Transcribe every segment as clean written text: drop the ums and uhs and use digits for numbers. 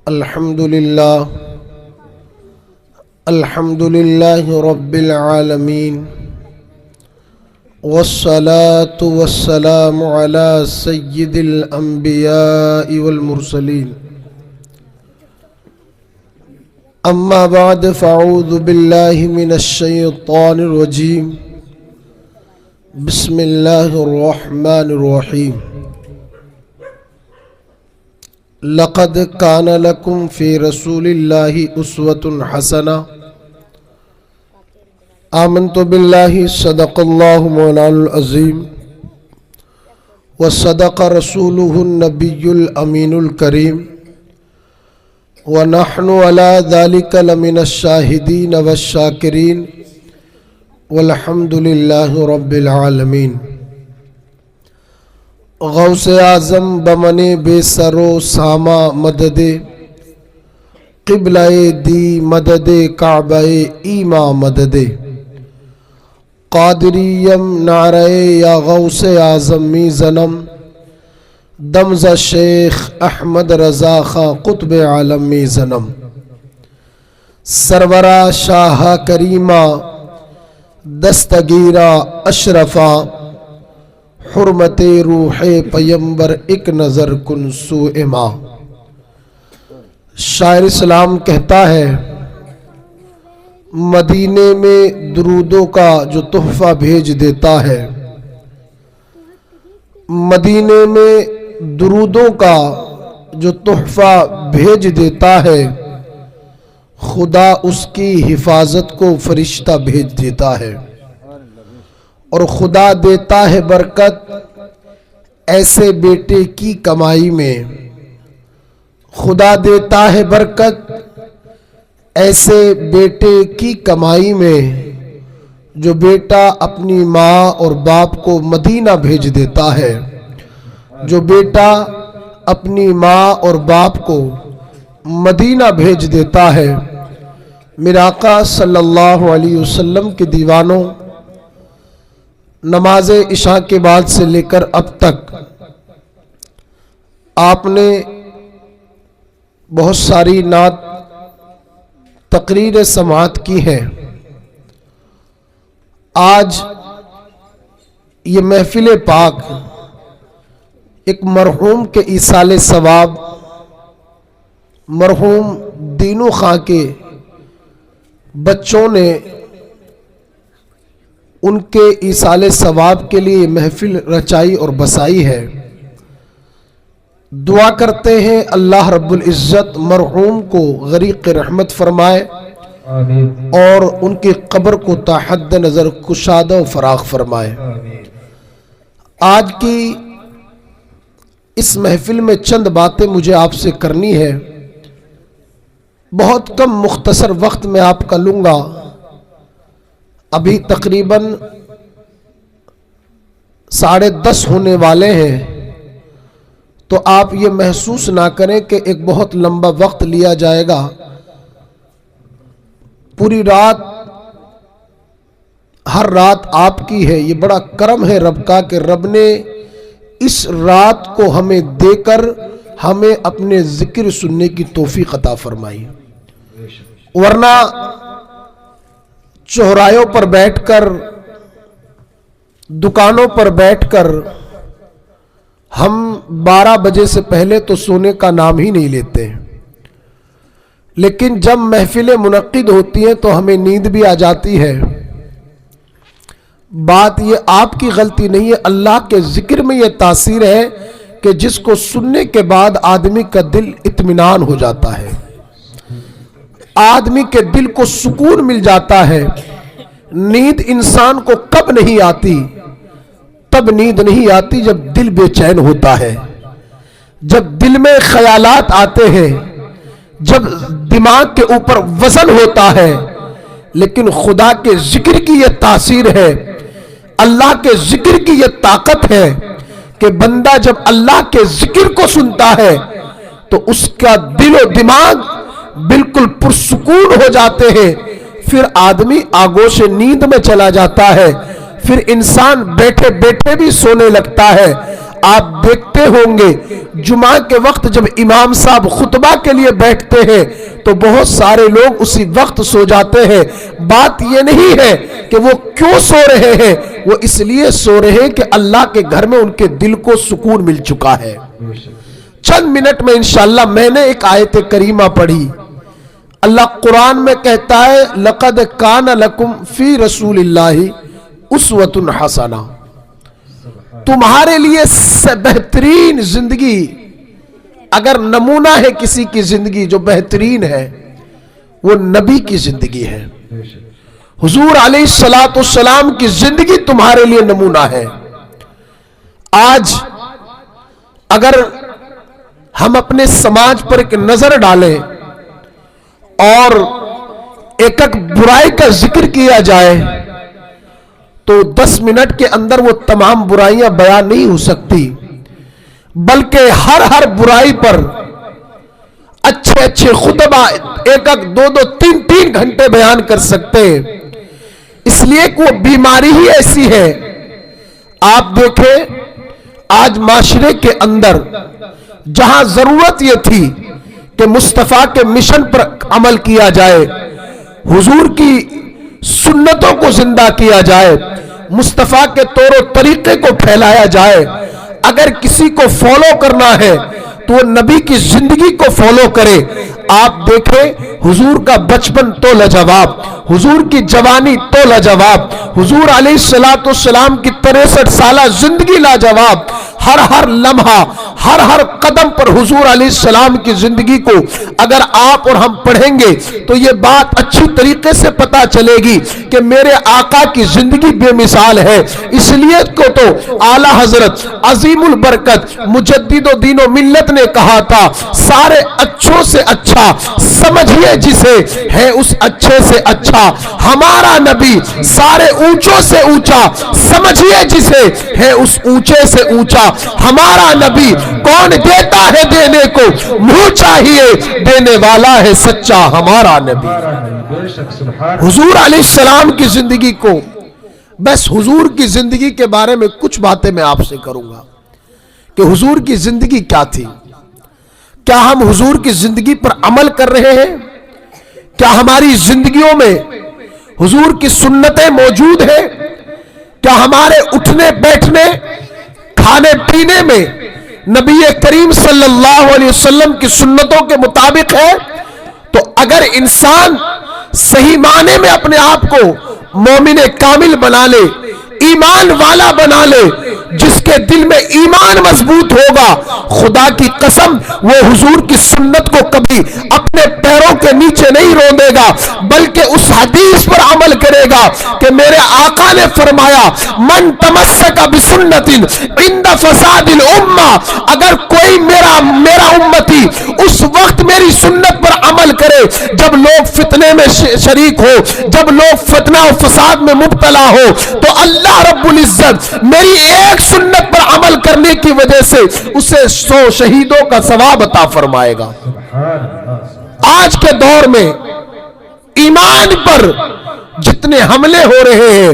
الحمد لله رب العالمين والصلاة والسلام على سيد الأنبياء والمرسلين أما بعد فأعوذ بالله من الشيطان الرجيم بسم الله الرحمن الرحيم لقد كان لكم في رسول الله أسوة حسنة آمنت بالله صدق الله مولانا العظيم وصدق رسوله النبي الأمين الكريم ونحن على ذلك لمن الشاهدين والشاكرين والحمد لله رب العالمين غوث اعظم بمن بے سرو ساما مدد قبلہ دی مدد کعبہ ایما مدد قادریم نعرہ یا غوث اعظم می زنم دمز شیخ احمد رضا خاں قطب عالم می زنم سرورہ شاہ کریمہ دستگیرہ اشرفہ حرمت روح پیمبر ایک نظر کن سوء ما۔ شاعر اسلام کہتا ہے مدینے میں درودوں کا جو تحفہ بھیج دیتا ہے، مدینے میں درودوں کا جو تحفہ بھیج دیتا ہے، خدا اس کی حفاظت کو فرشتہ بھیج دیتا ہے، اور خدا دیتا ہے برکت ایسے بیٹے کی کمائی میں، خدا دیتا ہے برکت ایسے بیٹے کی کمائی میں جو بیٹا اپنی ماں اور باپ کو مدینہ بھیج دیتا ہے، جو بیٹا اپنی ماں اور باپ کو مدینہ بھیج دیتا ہے۔ میرے آقا صلی اللہ علیہ وسلم کے دیوانوں، نماز عشاء کے بعد سے لے کر اب تک آپ نے بہت ساری نعت تقریر سماعت کی ہے۔ آج یہ محفل پاک ایک مرحوم کے ایصال ثواب، مرحوم دینو خاں کے بچوں نے ان کے ایصال ثواب کے لیے محفل رچائی اور بسائی ہے۔ دعا کرتے ہیں اللہ رب العزت مرحوم کو غریق رحمت فرمائے اور ان کی قبر کو تا حد نظر کشادہ و فراغ فرمائے۔ آج کی اس محفل میں چند باتیں مجھے آپ سے کرنی ہے، بہت کم مختصر وقت میں آپ کا لوں گا۔ ابھی تقریباً 10:30 ہونے والے ہیں، تو آپ یہ محسوس نہ کریں کہ ایک بہت لمبا وقت لیا جائے گا۔ پوری رات، ہر رات آپ کی ہے، یہ بڑا کرم ہے رب کا کہ رب نے اس رات کو ہمیں دے کر ہمیں اپنے ذکر سننے کی توفیق عطا فرمائی، ورنہ چوراہوں پر بیٹھ کر، دکانوں پر بیٹھ کر ہم 12 بجے سے پہلے تو سونے کا نام ہی نہیں لیتے، لیکن جب محفلیں منعقد ہوتی ہیں تو ہمیں نیند بھی آ جاتی ہے۔ بات یہ آپ کی غلطی نہیں ہے، اللہ کے ذکر میں یہ تاثیر ہے کہ جس کو سننے کے بعد آدمی کا دل اطمینان ہو جاتا ہے، آدمی کے دل کو سکون مل جاتا ہے۔ نیند انسان کو کب نہیں آتی؟ تب نیند نہیں آتی جب دل بے چین ہوتا ہے، جب دل میں خیالات آتے ہیں، جب دماغ کے اوپر وزن ہوتا ہے۔ لیکن خدا کے ذکر کی یہ تاثیر ہے، اللہ کے ذکر کی یہ طاقت ہے کہ بندہ جب اللہ کے ذکر کو سنتا ہے تو اس کا دل و دماغ بالکل پرسکون ہو جاتے ہیں، پھر آدمی آگوش نیند میں چلا جاتا ہے، پھر انسان بیٹھے بیٹھے بھی سونے لگتا ہے۔ آپ دیکھتے ہوں گے جمعہ کے وقت جب امام صاحب خطبہ کے لیے بیٹھتے ہیں تو بہت سارے لوگ اسی وقت سو جاتے ہیں. بات یہ نہیں ہے کہ وہ کیوں سو رہے ہیں، وہ اس لیے سو رہے ہیں کہ اللہ کے گھر میں ان کے دل کو سکون مل چکا ہے. چند منٹ میں انشاءاللہ میں نے ایک آیت کریمہ پڑھی. اللہ قرآن میں کہتا ہے لَقَدْ كَانَ لَكُمْ فِي رَسُولِ اللَّهِ أُسْوَةٌ حَسَنَةٌ. تمہارے لیے بہترین زندگی، اگر نمونہ ہے کسی کی زندگی جو بہترین ہے، وہ نبی کی زندگی ہے. حضور علیہ السلام کی زندگی تمہارے لیے نمونہ ہے. آج اگر ہم اپنے سماج پر ایک نظر ڈالیں اور ایک ایک برائی کا ذکر کیا جائے تو 10 منٹ کے اندر وہ تمام برائیاں بیان نہیں ہو سکتی، بلکہ ہر برائی پر اچھے خطبہ ایک دو 3 گھنٹے بیان کر سکتے ہیں. اس لیے کہ وہ بیماری ہی ایسی ہے. آپ دیکھیں آج معاشرے کے اندر جہاں ضرورت یہ تھی کہ مصطفیٰ کے مشن پر عمل کیا جائے، حضور کی سنتوں کو زندہ کیا جائے، مصطفیٰ کے طور و طریقے کو پھیلایا جائے، اگر کسی کو فالو کرنا ہے تو وہ نبی کی زندگی کو فالو کرے. آپ دیکھیں حضور کا بچپن تو لاجواب، حضور کی جوانی تو لاجواب، حضور علیہ السلام کی 63 سالہ زندگی لاجواب. ہر لمحہ ہر قدم پر حضور علیہ السلام کی زندگی کو اگر آپ اور ہم پڑھیں گے تو یہ بات اچھی طریقے سے پتا چلے گی کہ میرے آقا کی زندگی بے مثال ہے. اس لیے کو تو اعلیٰ حضرت عظیم البرکت مجدد و دین و ملت نے کہا تھا سارے اچھوں سے اچھا سمجھیے جسے ہے اس اچھے سے اچھا ہمارا نبی، سارے اونچوں سے اونچا سمجھیے جسے ہے اس اونچے سے اونچا ہمارا نبی. کون دیتا ہے دینے کو، منہ چاہیے دینے والا ہے سچا ہمارا نبی. حضور علیہ السلام کی زندگی کو، بس حضور کی زندگی کے بارے میں کچھ باتیں میں آپ سے کروں گا کہ حضور کی زندگی کیا تھی. کیا ہم حضور کی زندگی پر عمل کر رہے ہیں؟ کیا ہماری زندگیوں میں حضور کی سنتیں موجود ہیں؟ کیا ہمارے اٹھنے بیٹھنے کھانے پینے میں نبی کریم صلی اللہ علیہ وسلم کی سنتوں کے مطابق ہے؟ تو اگر انسان صحیح معنی میں اپنے آپ کو مومن کامل بنا لے، ایمان والا بنا لے، جس کے دل میں ایمان مضبوط ہوگا، خدا کی قسم وہ حضور کی سنت کو کبھی اپنے پیروں کے نیچے نہیں روندے گا، بلکہ اس حدیث پر عمل کرے گا کہ میرے آقا نے فرمایا من تمسک بسنت عند فساد الامہ، اگر کوئی میرا امتی اس وقت میری سنت پر عمل کرے جب لوگ فتنے میں شریک ہو، جب لوگ فتنہ و فساد میں مبتلا ہو، تو اللہ رب العزت میری ایک سنت پر عمل کرنے کی وجہ سے اسے 100 شہیدوں کا ثواب عطا فرمائے گا. آج کے دور میں ایمان پر جتنے حملے ہو رہے ہیں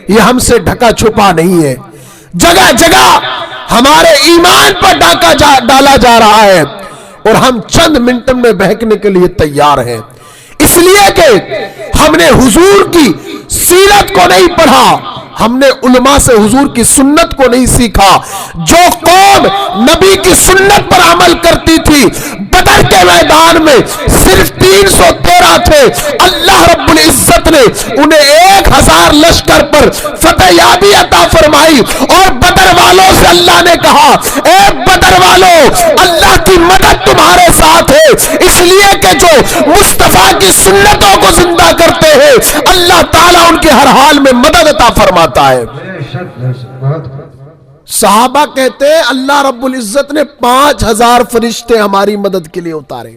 یہ ہم سے ڈھکا چھپا نہیں ہے. جگہ جگہ ہمارے ایمان پر ڈاکہ ڈالا جا رہا ہے اور ہم چند منٹ میں بہکنے کے لیے تیار ہیں، اس لیے کہ ہم نے حضور کی سیرت کو نہیں پڑھا، ہم نے علماء سے حضور کی سنت کو نہیں سیکھا. جو قوم نبی کی سنت پر عمل کرتی تھی بدر کے میدان میں صرف 313 تھے، اللہ رب العزت نے انہیں 1000 لشکر پر فتح یابی عطا فرمائی اور بدر والوں سے اللہ نے کہا اے بدر والوں اللہ کی مدد تمہارے ساتھ ہے، اس لیے کہ جو مصطفیٰ کی سنتوں کو زندہ کرتے ہیں اللہ تعالیٰ ان کے ہر حال میں مدد عطا فرماتا ہے. صحابہ کہتے ہیں اللہ رب العزت نے 5000 فرشتے ہماری مدد کے لیے اتارے.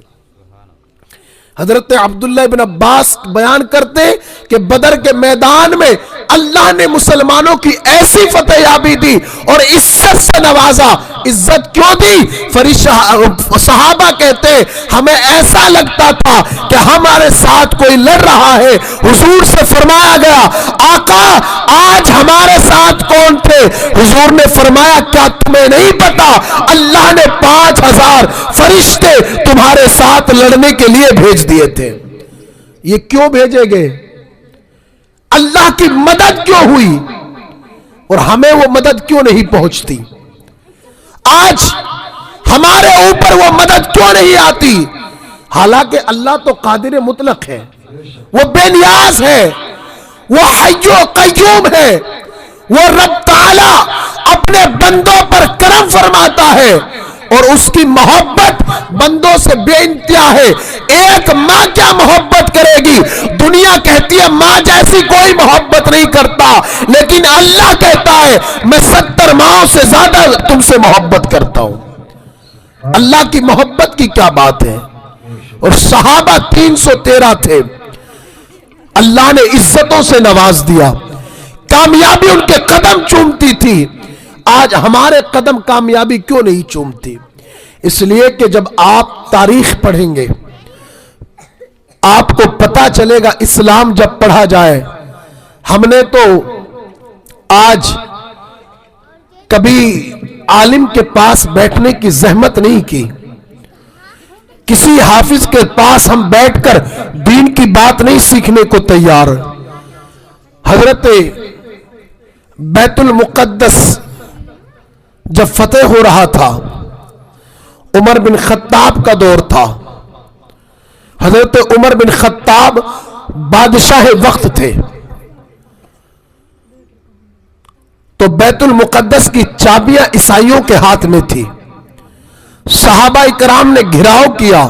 حضرت عبداللہ ابن عباس بیان کرتے کہ بدر کے میدان میں اللہ نے مسلمانوں کی ایسی فتح یابی دی اور عزت سے نوازا. عزت کیوں دی؟ صحابہ کہتے ہمیں ایسا لگتا تھا کہ ہمارے ساتھ کوئی لڑ رہا ہے، حضور سے فرمایا گیا آقا آج ہمارے ساتھ کون تھے؟ گے. حضور نے فرمایا کیا تمہیں نہیں پتا اللہ نے 5000 فرشتے تمہارے ساتھ لڑنے کے لیے بھیج دیے تھے. یہ کیوں بھیجے گئے؟ اللہ کی مدد کیوں ہوئی اور ہمیں وہ مدد کیوں نہیں پہنچتی؟ آج ہمارے اوپر وہ مدد کیوں نہیں آتی؟ حالانکہ اللہ تو قادر مطلق ہے، وہ بے نیاز ہے، وہ حی و قیوم ہے، وہ رب تعالی اپنے بندوں پر کرم فرماتا ہے اور اس کی محبت بندوں سے بے انتہا ہے. ایک ماں کیا محبت کرے گی؟ دنیا کہتی ہے ماں جیسی کوئی محبت نہیں کرتا، لیکن اللہ کہتا ہے میں 70 ماؤں سے زیادہ تم سے محبت کرتا ہوں. اللہ کی محبت کی کیا بات ہے؟ اور صحابہ 313 تھے، اللہ نے عزتوں سے نواز دیا، کامیابی ان کے قدم چومتی تھی. آج ہمارے قدم کامیابی کیوں نہیں چومتی؟ اس لیے کہ جب آپ تاریخ پڑھیں گے آپ کو پتا چلے گا اسلام جب پڑھا جائے. ہم نے تو آج کبھی عالم کے پاس بیٹھنے کی زحمت نہیں کی، کسی حافظ کے پاس ہم بیٹھ کر دین کی بات نہیں سیکھنے کو تیار. حضرت بیت المقدس جب فتح ہو رہا تھا، عمر بن خطاب کا دور تھا. حضرت عمر بن خطاب بادشاہ وقت تھے، تو بیت المقدس کی چابیاں عیسائیوں کے ہاتھ میں تھی. صحابہ کرام نے گھیراؤ کیا.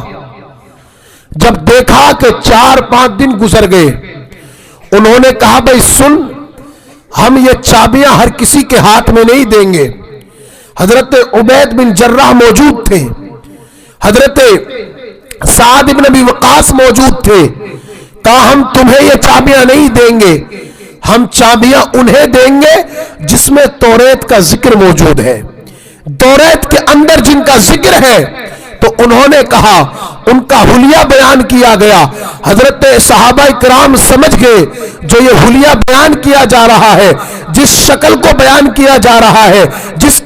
جب دیکھا کہ 4-5 دن گزر گئے، انہوں نے کہا بھائی سن، ہم یہ چابیاں ہر کسی کے ہاتھ میں نہیں دیں گے. حضرت عبید بن جراح موجود تھے، حضرت سعد بن ابی وقاص موجود تھے. کہا ہم تمہیں یہ چابیاں نہیں دیں گے، ہم چابیاں انہیں دیں گے جس میں توریت کا ذکر موجود ہے، توریت کے اندر جن کا ذکر ہے. تو انہوں نے کہا، ان کا حلیہ بیان کیا گیا. حضرت صحابہ کرام سمجھ گئے جو یہ حلیہ بیان کیا جا رہا ہے، جس شکل کو بیان کیا جا رہا ہے، جس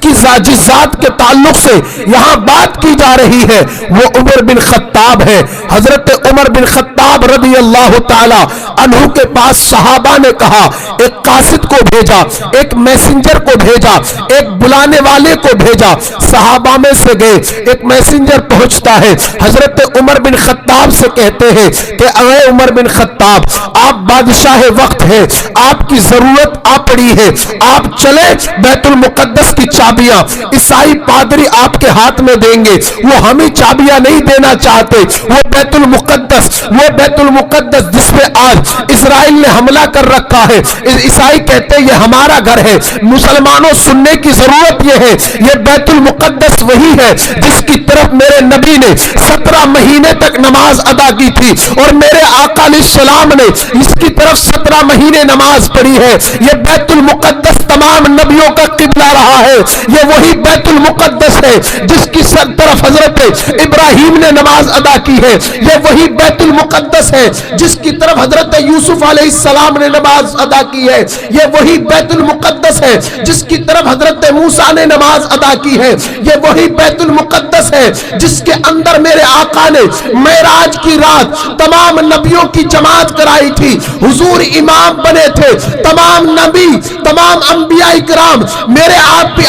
ذات کے تعلق سے یہاں بات کی جا رہی ہے، وہ عمر بن خطاب ہے. حضرت عمر بن خطاب رضی اللہ تعالی عنہ کے پاس صحابہ نے کہا، ایک قاصد کو بھیجا، ایک میسنجر کو بھیجا، ایک بلانے والے کو بھیجا. صحابہ میں سے گئے، ایک میسنجر پہنچتا ہے، حضرت عمر بن خطاب سے کہتے ہیں کہ اے عمر بن خطاب، آپ بادشاہ وقت ہیں، آپ کی ضرورت آ پڑی ہے، آپ چلیں بیت المقدس کی چابیاں عیسائی پادری آپ کے ہاتھ میں دیں گے. وہ ہمیں چابیاں نہیں دینا چاہتے، وہ بیت المقدس جس پہ آج اسرائیل نے حملہ کر رکھا ہے، عیسائی کہتے ہیں یہ ہمارا گھر ہے. مسلمانوں سننے کی ضرورت یہ ہے، یہ بیت المقدس وہی ہے جس کی طرف میرے نبی نے 17 مہینے تک نماز ادا کی تھی اور میرے آقا علیہ السلام نے اس کی طرف 17 مہینے نماز پڑھی ہے. یہ بیت المقدس تمام نبیوں کا قبلہ رہا ہے. یہ وہی بیت المقدس ہے جس کی طرف حضرت ابراہیم نے نماز ادا کی ہے. یہ وہی بیت المقدس ہے جس کی طرف حضرت یوسف علیہ السلام نے نماز ادا کی ہے. یہ وہی بیت المقدس ہے جس کی طرف حضرت موسیٰ نے نماز ادا کی ہے. یہ وہی بیت المقدس ہے جس کے اندر میرے آقا نے معراج کی رات تمام نبیوں کی جماعت کرائی تھی. حضور امام بنے تھے، تمام نبی، تمام انبیاء کرام میرے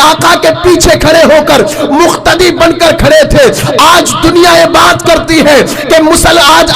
آقا کے پیچھے کھڑے ہو کر مقتدی بن کر کھڑے تھے. آج دنیا یہ بات کرتی ہے کہ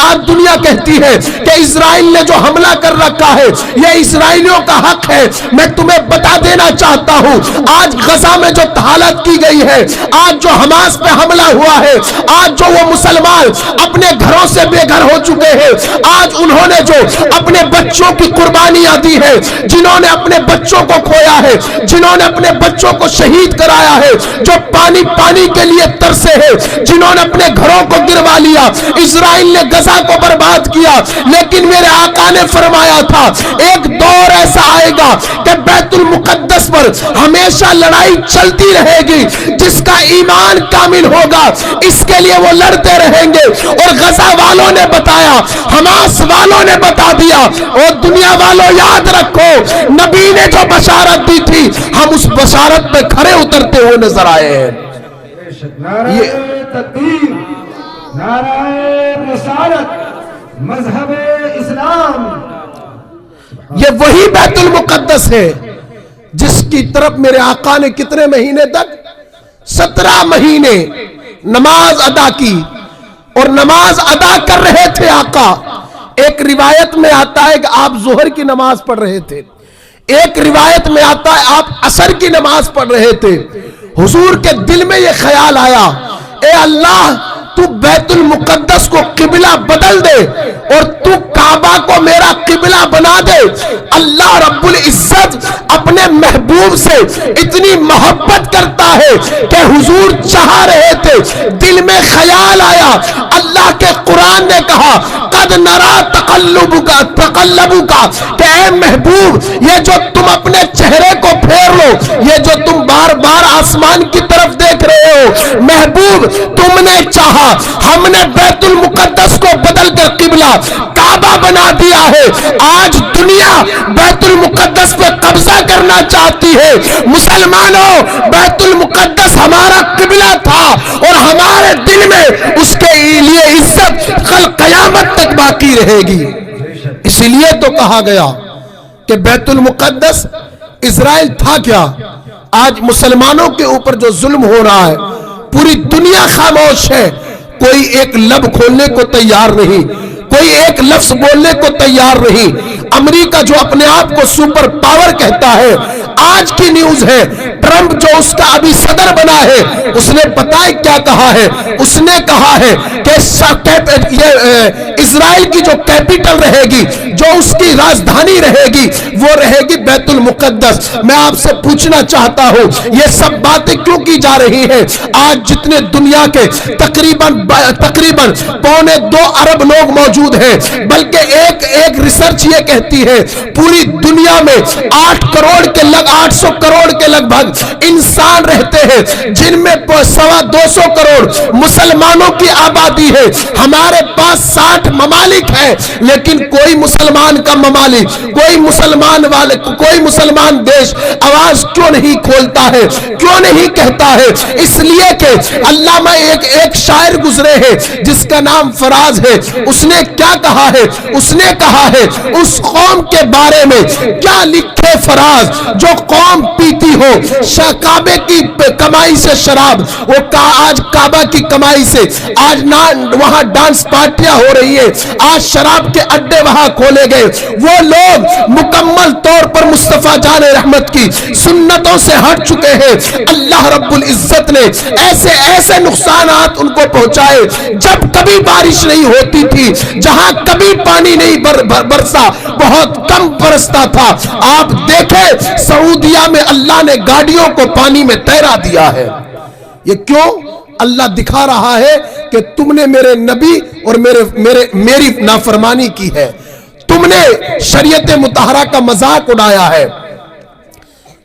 آج دنیا کہتی ہے کہ اسرائیل نے جو حملہ کر رکھا ہے یہ اسرائیلیوں کا حق ہے. میں تمہیں بتا دینا چاہتا ہوں، آج غزہ میں جو حالت کی گئی ہے، آج جو حماس پہ حملہ ہوا ہے، آج جو وہ مسلمان اپنے گھروں سے بے گھر ہو چکے ہیں، آج انہوں نے جو اپنے بچوں کی قربانیاں دی ہے، جنہوں نے اپنے بچوں کو کھویا ہے، جنہوں نے اپنے بچوں کو شہید کرایا ہے، جو پانی کے لیے ترسے ہیں، جنہوں نے اپنے گھروں کو گروا لیا. اسرائیل نے غزہ کو برباد کیا، لیکن میرے آقا نے فرمایا تھا ایک دور ایسا آئے گا کہ بیت المقدس پر ہمیشہ لڑائی چلتی رہے گی. جس کا ایمان کامل ہوگا اس کے لیے وہ لڑتے رہیں گے. گے. اور غزہ والوں نے بتایا, حماس والوں نے بتا دیا. اور دنیا والوں یاد رکھو, نبی نے جو بشارت دی تھی ہم اس بشارت پہ کھڑے اترتے ہوئے نظر آئے ہیں. نعرہ تکبیر, نعرہ رسالت, مذہب اسلام. یہ وہی بیت المقدس ہے جس کی طرف میرے آقا نے کتنے مہینے تک, 17 مہینے نماز ادا کی. اور نماز ادا کر رہے تھے آقا. ایک روایت میں آتا ہے کہ آپ ظہر کی نماز پڑھ رہے تھے, ایک روایت میں آتا ہے آپ عصر کی نماز پڑھ رہے تھے. حضور کے دل میں یہ خیال آیا, اے اللہ تو بیت المقدس کو قبلہ بدل دے اور تو کعبہ کو میرا قبلہ بنا دے. اللہ رب العزت اپنے محبوب سے اتنی محبت کرتا ہے کہ حضور چاہ رہے تھے, دل میں خیال آیا. اللہ کے قرآن نے کہا قد نرا تقلبک, کہ اے محبوب یہ جو تم اپنے چہرے کو پھیر لو, یہ جو تم بار بار آسمان کی طرف دیکھ رہے ہو, محبوب تم نے چاہا, ہم نے بیت المقدس کو بدل کر قبلہ کعبہ بنا دیا ہے. آج دنیا بیت المقدس پہ قبضہ کرنا چاہتی ہے. مسلمانوں, بیت المقدس ہمارا قبلہ تھا اور ہمارے دل میں اس کے لیے عزت کل قیامت تک باقی رہے گی. اسی لیے تو کہا گیا کہ بیت المقدس اسرائیل تھا کیا. آج مسلمانوں کے اوپر جو ظلم ہو رہا ہے, پوری دنیا خاموش ہے. کوئی ایک لب کھولنے کو تیار نہیں, کوئی ایک لفظ بولنے کو تیار نہیں. امریکہ جو اپنے آپ کو سپر پاور کہتا ہے, آج کی نیوز ہے ٹرمپ جو اس کا ابھی صدر بنا ہے, اس نے پتہ ہے کیا کہا ہے, اس نے کہا ہے کہ اسرائیل کی جو کیپٹل رہے گی, جو اس کی راجدھانی رہے گی, وہ رہے گی بیت المقدس. میں آپ سے پوچھنا چاہتا ہوں یہ سب باتیں کیوں کی جا رہی ہیں؟ آج جتنے دنیا کے تقریباً 2.25 ارب لوگ موجود ہیں, بلکہ ایک ریسرچ یہ کہتی ہے پوری دنیا میں 800 کروڑ کے لگ بھگ انسان رہتے ہیں, جن میں 250 کروڑ مسلمانوں کی آبادی ہے. ہمارے پاس 60 ممالک ہیں, لیکن کوئی مسلمان کا ممالک, کوئی مسلمان دیش آواز کیوں نہیں کھولتا ہے, کیوں نہیں کہتا ہے؟ اس لیے کہ علامہ ایک شاعر گزرے ہیں جس کا نام فراز ہے. اس نے کیا کہا ہے؟ اس نے کہا ہے اس قوم کے بارے میں کیا لکھے فراز, جو قوم پیتی ہو کعبے کی کمائی سے شراب, وہ آج کعبہ کی کمائی سے آج وہاں ڈانس پارٹیاں ہو رہی ہیں, آج شراب کے اڈے وہاں کھولے گئے. وہ لوگ مکمل طور پر مصطفیٰ جان رحمت کی سنتوں سے ہٹ چکے ہیں. اللہ رب العزت نے ایسے نقصانات ان کو پہنچائے. جب کبھی بارش نہیں ہوتی تھی, جہاں کبھی پانی نہیں برسا, بہت کم برستا تھا. آپ دیکھیں سعودیہ میں اللہ نے گاڑیوں کو پانی میں تیرا دیا ہے. یہ کیوں؟ اللہ دکھا رہا ہے کہ تم نے میرے نبی اور میری نافرمانی کی ہے, تم نے شریعت مطہرہ کا مذاق اڑایا ہے.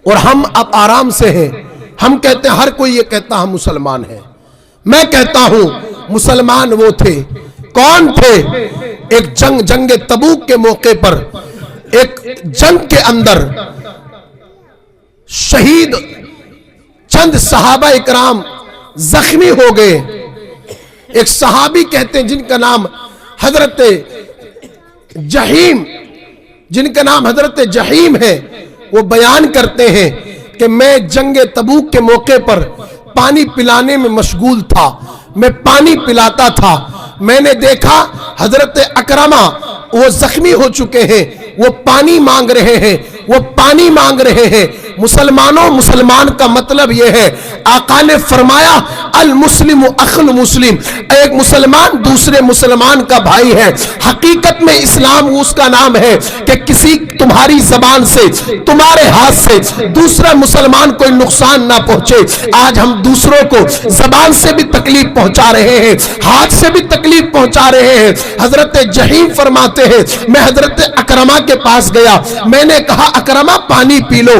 اور ہم اب آرام سے ہیں. ہم کہتے ہیں, ہر کوئی یہ کہتا ہم مسلمان ہیں. میں کہتا ہوں مسلمان وہ تھے, کون تھے؟ ایک جنگ تبوک کے موقع پر, ایک جنگ کے اندر شہید چند صحابہ اکرام زخمی ہو گئے. ایک صحابی کہتے ہیں جن کا نام حضرت جہیم ہے, وہ بیان کرتے ہیں کہ میں جنگ تبوک کے موقع پر پانی پلانے میں مشغول تھا. میں پانی پلاتا تھا, میں نے دیکھا حضرت اکرمہ وہ زخمی ہو چکے ہیں, وہ پانی مانگ رہے ہیں. مسلمانوں, مسلمان کا مطلب یہ ہے, آقا نے فرمایا المسلم اخو المسلم, ایک مسلمان دوسرے مسلمان کا بھائی ہے. حقیقت میں اسلام اس کا نام ہے کہ کسی تمہاری زبان سے, تمہارے ہاتھ سے دوسرا مسلمان کوئی نقصان نہ پہنچے. آج ہم دوسروں کو زبان سے بھی تکلیف پہنچا رہے ہیں, ہاتھ سے بھی تکلیف پہنچا رہے ہیں. حضرت جہیم فرماتے ہیں میں حضرت اکرمہ کے پاس گیا, میں نے کہا اکرمہ پانی پی لو.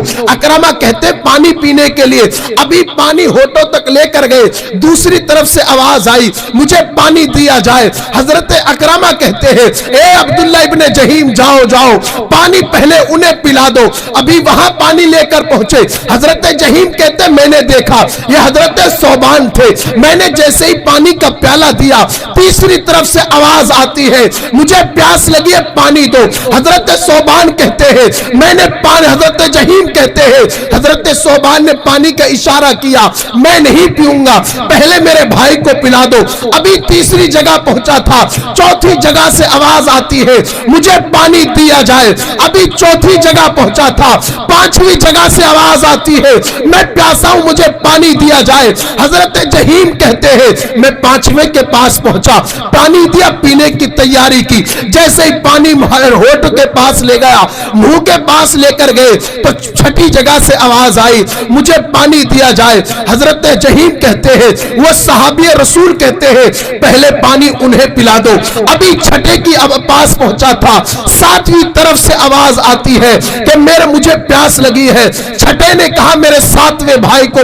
اکرمہ کہتے پانی پینے کے لیے، ابھی پانی ہونٹوں تک لے کر گئے، دوسری طرف سے آواز آئی مجھے پانی دیا جائے۔ حضرت اکرمہ کہتے ہیں اے عبداللہ ابن جہیم جاؤ جاؤ پانی پہلے انہیں پلا دو، ابھی وہاں پانی لے کر پہنچے۔ حضرت جہیم کہتے میں نے دیکھا یہ حضرت ثوبان تھے، میں نے جیسے ہی پانی کا پیالہ دیا تیسری طرف سے آواز آتی ہے مجھے پیاس لگی ہے پانی دو۔ حضرت ثوبان کہتے ہیں میں نے پانی، حضرت جہیم کہتے ہیں حضرت ثوبان نے پانی کا اشارہ کیا میں نہیں پیوں گا، پہلے میرے بھائی کو پلا دو۔ ابھی تیسری جگہ پہنچا تھا، چوتھی جگہ سے آواز آتی ہے مجھے پانی دیا جائے، ابھی چوتھی جگہ پہنچا تھا، پانچویں جگہ سے آواز آتی ہے میں پیاسا ہوں مجھے پانی دیا جائے۔ حضرت جہیم کہتے ہیں میں پانچویں کے پاس پہنچا، پانی دیا، پینے کی تیاری کی، جیسے ہی پانی ہونٹ کے پاس لے گیا، منہ کے پاس لے کر گئے تو چھٹی جگہ سے آواز آئی مجھے پانی دیا جائے۔ حضرت جہیم کہتے ہیں وہ صحابی رسول کہتے ہیں پہلے پانی انہیں پلا دو۔ ابھی چھٹے کی پاس پہنچا تھا، ساتویں طرف سے آواز آتی ہے کہ مجھے پیاس لگی ہے۔ چھٹے نے کہا میرے ساتویں بھائی کو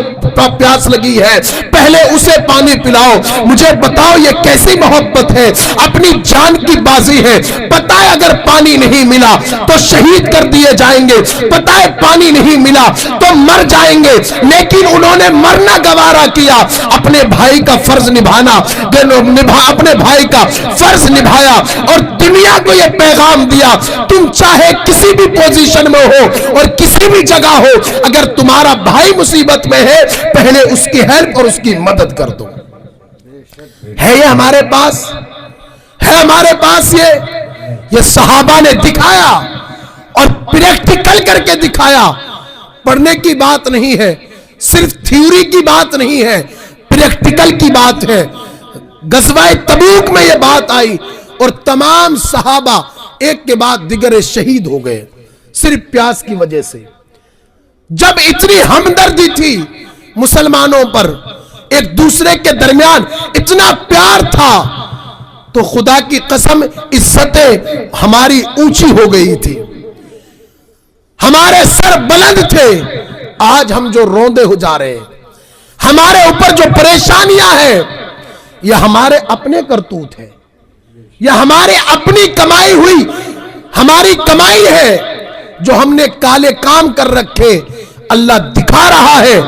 پیاس لگی ہے، پہلے اسے پانی پلاؤ۔ مجھے بتاؤ یہ کیسی محبت ہے، اپنی جان کی بازی ہے۔ پتہ ہے اگر پانی نہیں ملا تو شہید کر دیے جائیں گے، پتہ ہے پانی نہیں ملا تو مر جائیں گے، لیکن انہوں نے مرنا گوارا کیا، اپنے بھائی کا فرض نبھانا، اپنے بھائی کا فرض نبھایا اور دنیا کو یہ پیغام دیا تم چاہے کسی بھی پوزیشن میں ہو اور کسی بھی جگہ ہو، اگر تمہارا بھائی مصیبت میں ہے پہلے اس کی ہیلپ اور اس کی مدد کر دو۔ ہے یہ ہمارے پاس، ہے ہمارے پاس یہ صحابہ نے دکھایا اور پریکٹیکل کر کے دکھایا۔ پڑھنے کی بات نہیں ہے، صرف تھیوری کی بات نہیں ہے، پریکٹیکل کی بات ہے۔ غزوہ تبوک میں یہ بات آئی اور تمام صحابہ ایک کے بعد دیگر شہید ہو گئے صرف پیاس کی وجہ سے۔ جب اتنی ہمدردی تھی مسلمانوں پر، ایک دوسرے کے درمیان اتنا پیار تھا تو خدا کی قسم عزتیں ہماری اونچی ہو گئی تھی، ہمارے سر بلند تھے۔ آج ہم جو روندے ہو جا رہے ہیں، ہمارے اوپر جو پریشانیاں ہیں، یہ ہمارے اپنے کرتوت ہے، یہ ہمارے اپنی کمائی ہوئی، ہماری کمائی ہے جو ہم نے کالے کام کر رکھے۔ اللہ دکھا رہا ہے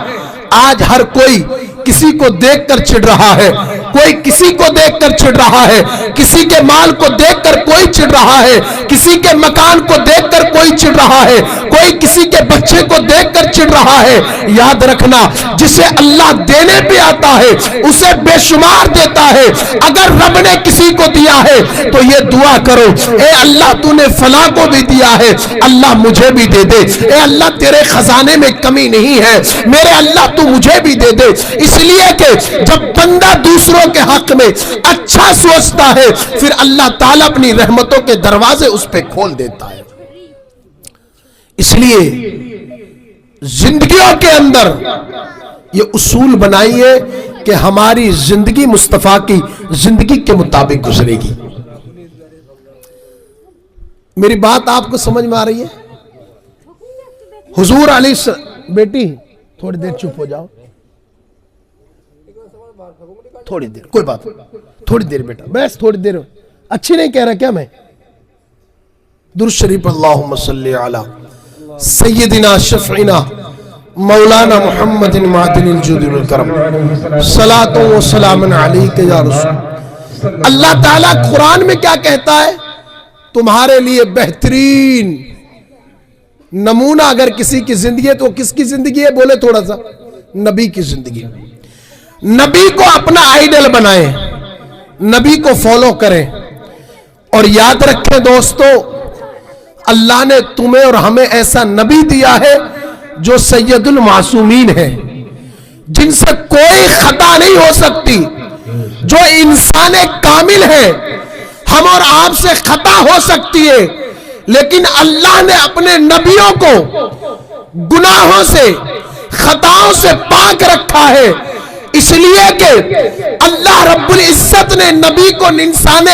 آج ہر کوئی کسی کو دیکھ کر چڑ رہا ہے، کوئی کسی کو دیکھ کر چڑ رہا ہے، کسی کے مال کو دیکھ کر کوئی چڑ رہا ہے، کسی کے مکان کو دیکھ کر کوئی چڑ رہا ہے، کوئی کسی کے بچے کو دیکھ کر چڑ رہا ہے۔ یاد رکھنا جسے اللہ دینے پہ آتا ہے اسے بے شمار دیتا ہے۔ اگر رب نے کسی کو دیا ہے تو یہ دعا کرو اے اللہ تو نے فلاں کو بھی دیا ہے، اللہ مجھے بھی دے دے۔ اے اللہ تیرے خزانے میں کمی نہیں ہے، میرے اللہ تو مجھے بھی دے دے۔ اس لیے کہ جب بندہ دوسروں کے حق میں اچھا سوچتا ہے پھر اللہ تعالیٰ اپنی رحمتوں کے دروازے اس پہ کھول دیتا ہے۔ اس لیے زندگیوں کے اندر یہ اصول بنائیے کہ ہماری زندگی مصطفیٰ کی زندگی کے مطابق گزرے گی۔ میری بات آپ کو سمجھ میں آ رہی ہے؟ حضور علیہ السلام، بیٹی تھوڑی دیر چپ ہو جاؤ، تھوڑی دیر، کوئی بات تھوڑی دیر بیٹا، بس تھوڑی دیر، اچھی نہیں کہہ رہا کیا میں؟ درود شریف اللہم صلی علی سیدنا شفعنا مولانا محمد معدن الجود والکرم، صلاۃ و سلام علیک یا رسول۔ اللہ تعالیٰ قرآن میں کیا کہتا ہے؟ تمہارے لیے بہترین نمونہ اگر کسی کی زندگی ہے تو کس کی زندگی ہے؟ بولے تھوڑا سا، نبی کی زندگی۔ نبی کو اپنا آئیڈل بنائیں، نبی کو فالو کریں، اور یاد رکھیں دوستو اللہ نے تمہیں اور ہمیں ایسا نبی دیا ہے جو سید المعصومین ہے، جن سے کوئی خطا نہیں ہو سکتی، جو انسان کامل ہے۔ ہم اور آپ سے خطا ہو سکتی ہے لیکن اللہ نے اپنے نبیوں کو گناہوں سے، خطاؤں سے پاک رکھا ہے، اس لیے کہ اللہ رب العزت نے نبی کو انسان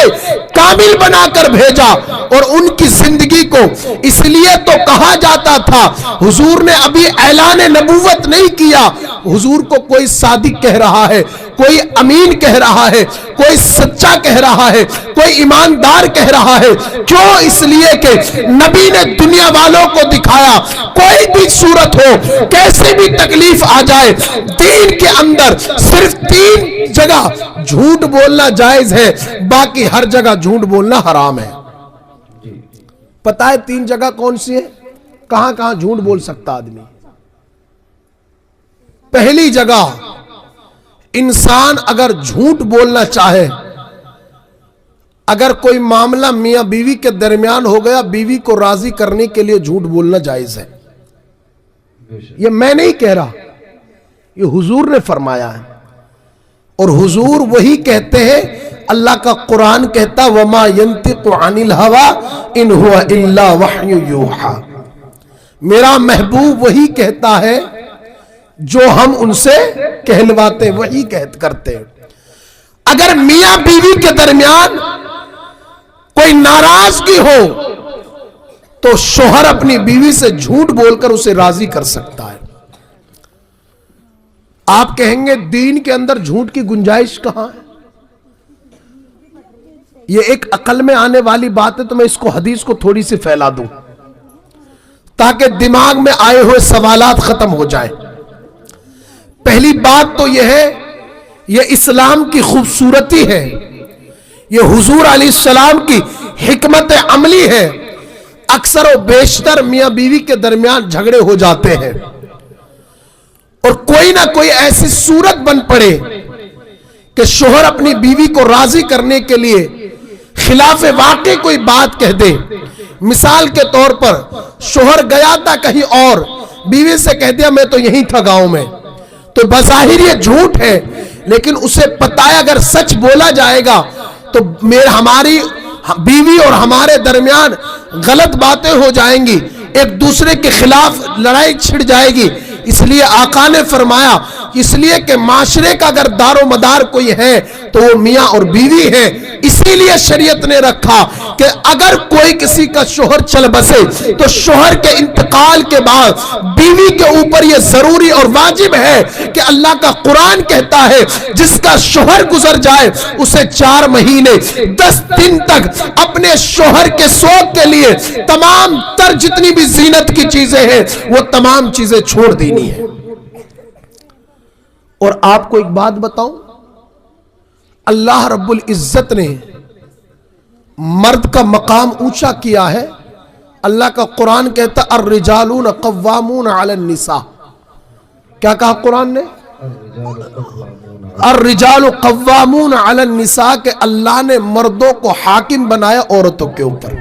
کامل بنا کر بھیجا۔ اور ان کی زندگی کو. اس لیے تو کہا جاتا تھا حضور نے ابھی اعلان نبوت نہیں کیا, حضور کو کوئی صادق کہہ رہا ہے, کوئی امین کہہ رہا ہے, کوئی سچا کہہ رہا ہے, کوئی ایماندار کہہ رہا ہے. کیوں؟ اس لیے کہ نبی نے دنیا والوں کو دکھایا کوئی بھی صورت ہو, کیسی بھی تکلیف آ جائے, دین کے اندر صرف 3 جگہ جھوٹ بولنا جائز ہے, باقی ہر جگہ جھوٹ بولنا حرام ہے. پتہ ہے 3 جگہ کون سی ہے؟ کہاں کہاں جھوٹ بول سکتا آدمی؟ پہلی جگہ, انسان اگر جھوٹ بولنا چاہے, اگر کوئی معاملہ میاں بیوی کے درمیان ہو گیا, بیوی کو راضی کرنے کے لیے جھوٹ بولنا جائز ہے. یہ میں نہیں کہہ رہا, یہ حضور نے فرمایا ہے, اور حضور وہی کہتے ہیں. اللہ کا قرآن کہتا وما ينطق عن الهوى ان هو الا وحی یوحى. میرا محبوب وہی کہتا ہے جو ہم ان سے کہلواتے, وہی کرتے ہیں. اگر میاں بیوی کے درمیان کوئی ناراضگی ہو تو شوہر اپنی بیوی سے جھوٹ بول کر اسے راضی کر سکتا ہے. آپ کہیں گے دین کے اندر جھوٹ کی گنجائش کہاں ہے؟ یہ ایک عقل میں آنے والی بات ہے, تو میں اس کو حدیث کو تھوڑی سی پھیلا دوں تاکہ دماغ میں آئے ہوئے سوالات ختم ہو جائیں. پہلی بات تو یہ ہے, یہ اسلام کی خوبصورتی ہے, یہ حضور علیہ السلام کی حکمت عملی ہے. اکثر و بیشتر میاں بیوی کے درمیان جھگڑے ہو جاتے ہیں, اور کوئی نہ کوئی ایسی صورت بن پڑے کہ شوہر اپنی بیوی کو راضی کرنے کے لیے خلاف واقع کوئی بات کہہ دے. مثال کے طور پر شوہر گیا تھا کہیں اور, بیوی سے کہہ دیا میں تو یہیں تھا گاؤں میں, تو بظاہر یہ جھوٹ ہے, لیکن اسے پتہ ہے اگر سچ بولا جائے گا تو ہماری بیوی اور ہمارے درمیان غلط باتیں ہو جائیں گی, ایک دوسرے کے خلاف لڑائی چھڑ جائے گی. اس لیے آقا نے فرمایا, اس لیے کہ معاشرے کا اگر دار و مدار کوئی ہے تو وہ میاں اور بیوی ہے. اسی لیے شریعت نے رکھا کہ اگر کوئی کسی کا شوہر چل بسے تو شوہر کے انتقال کے بعد بیوی کے اوپر یہ ضروری اور واجب ہے کہ اللہ کا قرآن کہتا ہے جس کا شوہر گزر جائے اسے 4 مہینے 10 دن تک اپنے شوہر کے سوگ کے لیے تمام تر جتنی بھی زینت کی چیزیں ہیں وہ تمام چیزیں چھوڑ دینی ہے. اور آپ کو ایک بات بتاؤں, اللہ رب العزت نے مرد کا مقام اونچا کیا ہے. اللہ کا قرآن کہتا الرجالون قوامون علی النساء. کیا کہا قرآن نے؟ الرجال قوامون علی النساء, کہ اللہ نے مردوں کو حاکم بنایا عورتوں کے اوپر.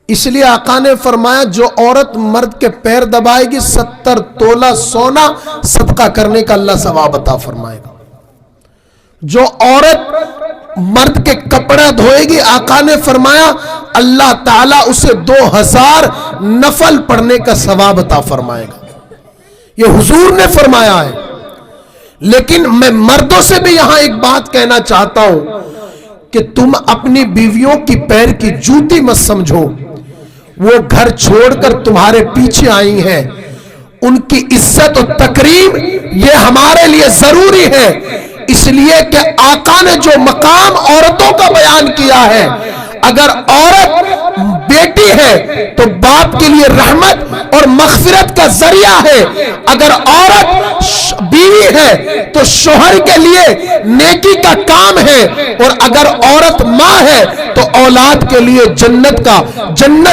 اس لیے آقا نے فرمایا جو عورت مرد کے پیر دبائے گی 70 تولہ سونا صدقہ کرنے کا اللہ ثواب عطا فرمائے گا. جو عورت مرد کے کپڑے دھوئے گی آقا نے فرمایا اللہ تعالیٰ اسے 2000 نفل پڑھنے کا ثواب عطا فرمائے گا. یہ حضور نے فرمایا ہے. لیکن میں مردوں سے بھی یہاں ایک بات کہنا چاہتا ہوں کہ تم اپنی بیویوں کی پیر کی جوتی مت سمجھو. وہ گھر چھوڑ کر تمہارے پیچھے آئی ہیں, ان کی عزت و تکریم یہ ہمارے لیے ضروری ہے. اس لیے کہ آقا نے جو مقام عورتوں کا بیان کیا ہے, اگر عورت بیٹی ہے تو باپ کے لیے رحمت اور مغفرت کا ذریعہ ہے, اگر عورت بیوی ہے تو شوہر کے لیے نیکی کا کام ہے, اور اگر عورت ماں ہے تو اولاد کے لیے جنت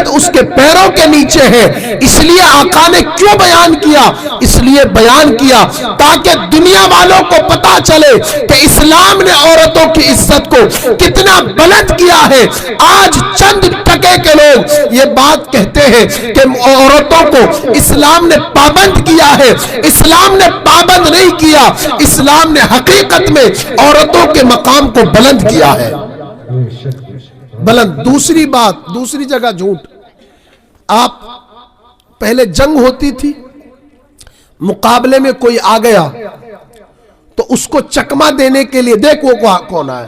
اس کے پیروں کے نیچے ہے. اس لیے آقا نے کیوں بیان کیا؟ اس لیے بیان کیا تاکہ دنیا والوں کو پتا چلے کہ اسلام نے عورتوں کی عزت کو کتنا بلند کیا ہے. آج چند ٹکے کے لوگ یہ بات کہتے ہیں کہ عورتوں کو اسلام نے پابند کیا ہے. اسلام نے پابند نہیں کیا, اسلام نے حقیقت میں عورتوں کے مقام کو بلند کیا ہے. بلند. دوسری بات, دوسری جگہ جھوٹ. آپ پہلے جنگ ہوتی تھی, مقابلے میں کوئی آ گیا تو اس کو چکما دینے کے لیے دیکھ وہ کون آئے,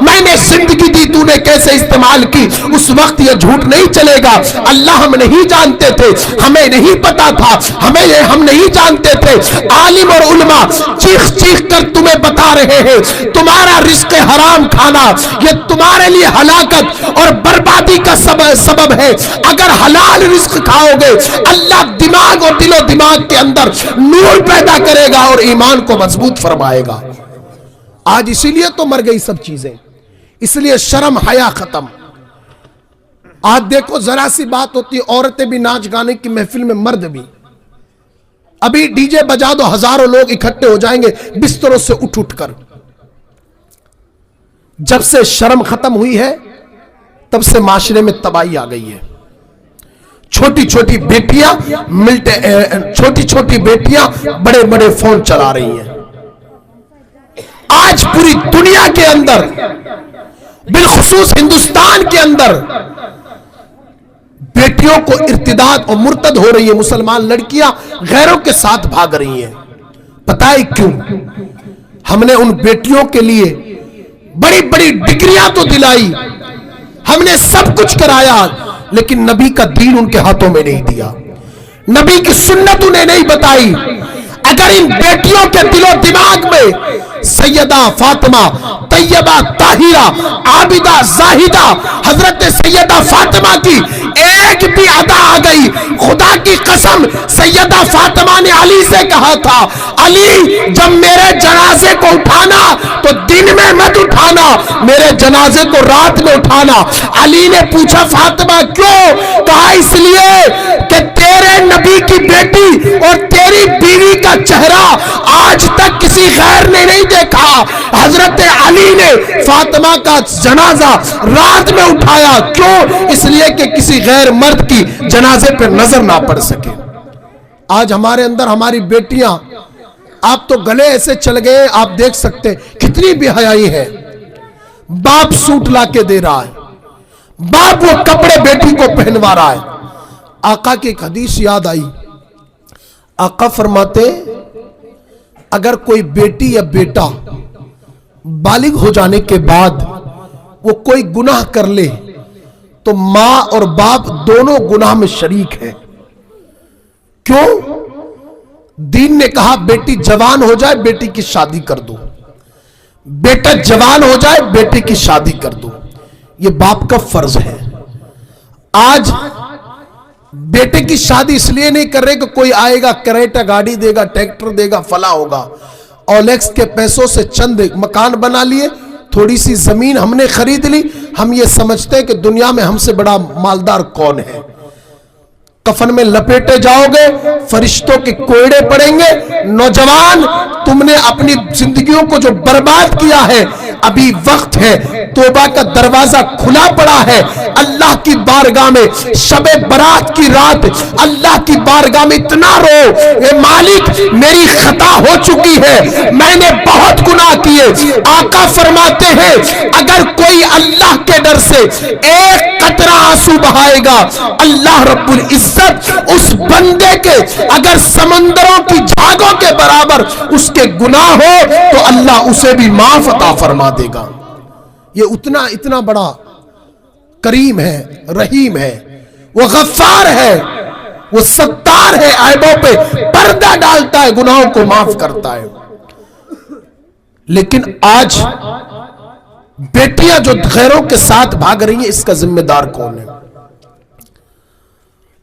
میں نے زندگی دی تو نے کیسے استعمال کی، اس وقت یہ جھوٹ نہیں چلے گا۔ اللہ ہم نہیں جانتے تھے، ہمیں نہیں پتا تھا، ہم نہیں جانتے تھے۔ عالم اور علماء چیخ چیخ کر تمہیں بتا رہے ہیں تمہارا رزق حرام کھانا یہ تمہارے لیے ہلاکت اور بربادی کا سبب ہے۔ اگر حلال رزق کھاؤ گے اللہ دماغ اور دل و دماغ کے اندر نور پیدا کرے گا اور ایمان کو مضبوط فرمائے گا۔ آج اسی لیے تو مر گئی سب چیزیں، اس لیے شرم حیا ختم۔ آج دیکھو ذرا سی بات ہوتی ہے عورتیں بھی ناچ گانے کی محفل میں، مرد بھی۔ ابھی ڈی جے بجا دو ہزاروں لوگ اکٹھے ہو جائیں گے بستروں سے اٹھ کر۔ جب سے شرم ختم ہوئی ہے تب سے معاشرے میں تباہی آ گئی ہے۔ چھوٹی چھوٹی بیٹیاں بڑے بڑے فون چلا رہی ہیں۔ آج پوری دنیا کے اندر بالخصوص ہندوستان کے اندر بیٹیوں کو ارتداد اور مرتد ہو رہی ہے، مسلمان لڑکیاں غیروں کے ساتھ بھاگ رہی ہیں۔ پتہ ہے کیوں؟ ہم نے ان بیٹیوں کے لیے بڑی بڑی ڈگریاں تو دلائی، ہم نے سب کچھ کرایا، لیکن نبی کا دین ان کے ہاتھوں میں نہیں دیا، نبی کی سنت انہیں نہیں بتائی۔ اگر ان بیٹیوں کے دل و دماغ میں سیدہ فاطمہ، طیبہ، طاہرہ، عابدہ، زاہدہ، حضرت سیدہ فاطمہ کی ایک بھی ادا آ گئی، خدا کی قسم سیدہ فاطمہ نے علی سے کہا تھا علی جب میرے جنازے کو اٹھانا تو دن میں مت اٹھانا، میرے جنازے کو رات میں اٹھانا۔ علی نے پوچھا فاطمہ کیوں؟ کہا اس لیے کہ تیرے نبی کی بیٹی اور تیری بیوی کا چہرہ آج تک کسی غیر نے نہیں دیکھا۔ حضرت علی نے فاطمہ کا جنازہ رات میں اٹھایا، کیوں؟ اس لیے کہ کسی غیر مرد کی جنازے پر نظر نہ پڑ سکے۔ آج ہمارے اندر ہماری بیٹیاں، آپ تو گلے ایسے چل گئے، آپ دیکھ سکتے کتنی بے حیائی ہے۔ باپ سوٹ لا کے دے رہا ہے، باپ وہ کپڑے بیٹی کو پہنوا رہا ہے۔ آقا کی ایک حدیث یاد آئی، آقا فرماتے اگر کوئی بیٹی یا بیٹا بالغ ہو جانے کے بعد وہ کوئی گناہ کر لے تو ماں اور باپ دونوں گناہ میں شریک ہیں۔ کیوں؟ دین نے کہا بیٹی جوان ہو جائے بیٹی کی شادی کر دو، بیٹا جوان ہو جائے بیٹی کی شادی کر دو، یہ باپ کا فرض ہے۔ آج بیٹے کی شادی اس لیے نہیں کر رہے کہ کوئی آئے گا کریٹا گاڑی دے گا، ٹریکٹر دے گا، فلاں ہوگا۔ اولیکس کے پیسوں سے چند مکان بنا لیے، تھوڑی سی زمین ہم نے خرید لی، ہم یہ سمجھتے ہیں کہ دنیا میں ہم سے بڑا مالدار کون ہے۔ کفن میں لپیٹے جاؤ گے، فرشتوں کے کوئڑے پڑیں گے۔ نوجوان تم نے اپنی زندگیوں کو جو برباد کیا ہے، ابھی وقت ہے، توبہ کا دروازہ کھلا پڑا ہے۔ اللہ کی بارگاہ میں شب برات کی رات اللہ کی بارگاہ میں اتنا رو، اے مالک میری خطا ہو چکی ہے، میں نے بہت گناہ کیے۔ آقا فرماتے ہیں اگر کوئی اللہ کے ڈر سے ایک قطرہ آنسو بہائے گا، اللہ رب العزت اس بندے کے اگر سمندروں کی جھاگوں کے برابر اس کے گناہ ہو تو اللہ اسے بھی معاف عطا فرما دے گا۔ یہ اتنا بڑا کریم ہے، رحیم ہے، وہ غفار ہے، وہ ستار ہے، عیبوں پہ پردہ ڈالتا ہے، گناہوں کو معاف کرتا ہے۔ لیکن آج بیٹیاں جو غیروں کے ساتھ بھاگ رہی ہیں، اس کا ذمہ دار کون ہے؟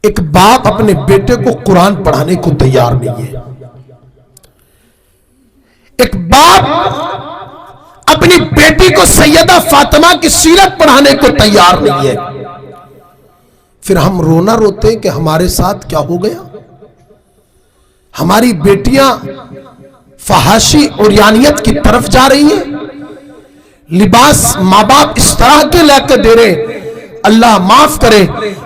ایک باپ اپنے بیٹے کو قرآن پڑھانے کو تیار نہیں ہے، ایک باپ اپنی بیٹی کو سیدہ فاطمہ کی سیرت پڑھانے کو تیار نہیں ہے۔ پھر ہم رونا روتے ہیں کہ ہمارے ساتھ کیا ہو گیا۔ ہماری بیٹیاں فحاشی اور عریانیت کی طرف جا رہی ہیں، لباس ماں باپ اس طرح کے لے کے دے رہے۔ اللہ معاف کرے،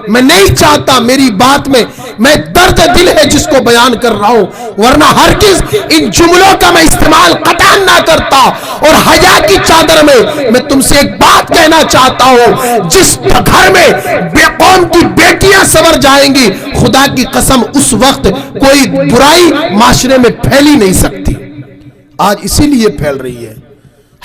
میں نہیں چاہتا میری بات میں درد دل ہے جس کو بیان کر رہا ہوں، ورنہ ہرگز ان جملوں کا میں استعمال قطعاً نہ کرتا۔ اور حیا کی چادر میں تم سے ایک بات کہنا چاہتا ہوں، جس گھر میں بے قوم کی بیٹیاں سنور جائیں گی، خدا کی قسم اس وقت کوئی برائی معاشرے میں پھیل ہی نہیں سکتی۔ آج اسی لیے پھیل رہی ہے۔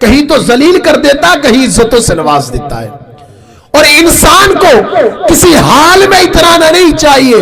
کہیں تو ذلیل کر دیتا، کہیں عزتوں سے نواز دیتا ہے. اور انسان کو کسی حال میں اترانا نہیں چاہیے،